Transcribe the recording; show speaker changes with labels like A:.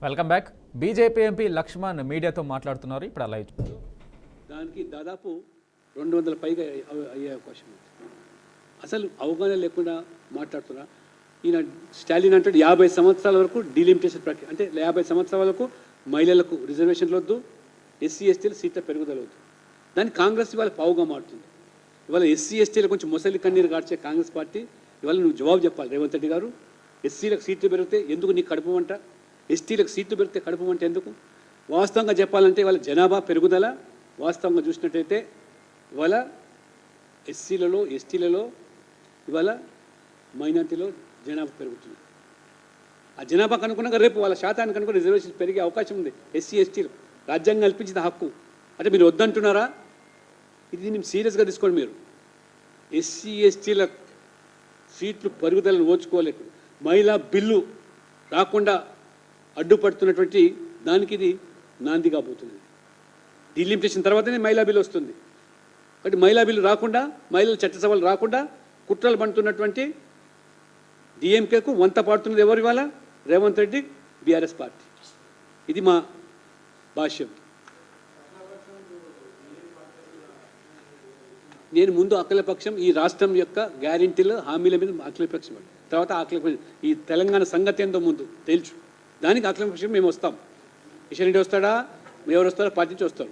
A: Welcome back. BJP MP Lakshman మీడియాతో మాట్లాడుతున్నారు. ఇప్పుడు అలా
B: దానికి దాదాపు 200 పైగా అయ్యే అవకాశం ఉంది. అసలు అవగాహన లేకుండా మాట్లాడుతున్నా. ఈయన స్టాలిన్ అంటే 50 సంవత్సరాల వరకు డీలిమిటేషన్ ప్రక్రియ, అంటే 50 సంవత్సరాల వరకు మహిళలకు రిజర్వేషన్లు వద్దు, ఎస్సీ ఎస్టీల సీట్ల పెరుగుదల వద్దు. దాన్ని కాంగ్రెస్ ఇవాళ పావుగా మారుతుంది. ఇవాళ ఎస్సీ ఎస్టీల కొంచెం మొసలి కన్నీరు గార్చే కాంగ్రెస్ పార్టీ ఇవాళ నువ్వు జవాబు చెప్పాలి. రేవంత్ రెడ్డి గారు, ఎస్సీలకు సీట్లు పెరిగితే ఎందుకు నీకు కడుపుమంట, ఎస్టీలకు సీట్లు పెరిగితే కడుపుమంట ఎందుకు? వాస్తవంగా చెప్పాలంటే ఇవాళ జనాభా పెరుగుదల వాస్తవంగా చూసినట్టయితే ఇవాళ ఎస్సీలలో ఎస్టీలలో ఇవాళ మైనార్టీలో జనాభా పెరుగుతుంది. ఆ జనాభా కనుక్కున్నాక రేపు వాళ్ళ శాతానికి కనుక రిజర్వేషన్ పెరిగే అవకాశం ఉంది. ఎస్సీ ఎస్టీలు రాజ్యాంగం కల్పించిన హక్కు. అంటే మీరు వద్దంటున్నారా? ఇది దీన్ని సీరియస్గా తీసుకోండి. మీరు ఎస్సీ ఎస్టీల సీట్లు పెరుగుదలను ఓచుకోలేక మహిళా బిల్లు రాకుండా అడ్డుపడుతున్నటువంటి దానికి ఇది నాంది కాబోతుంది. డీలిమిటేషన్ తర్వాతనే మహిళా బిల్లు వస్తుంది. కాబట్టి మహిళా బిల్లు రాకుండా, మహిళల చట్టసభలు రాకుండా కుట్రలు పండుతున్నటువంటి డిఎంకేకు వంత పాడుతున్నది ఎవరు? ఇవాళ రేవంత్ రెడ్డి, బీఆర్ఎస్ పార్టీ. ఇది మా భాష్యం. నేను ముందు అఖిలపక్షం, ఈ రాష్ట్రం యొక్క గ్యారెంటీలు హామీల మీద అఖిలపక్షం, తర్వాత అఖిలపక్షం ఈ తెలంగాణ సంగతి ఏందో ముందు తెలుసు. దానికి అఖిలపక్షం మేము వస్తాం. కిషన్ రెడ్డి వస్తాడా, ఎవరు వస్తారో పార్టీ నుంచి వస్తారు.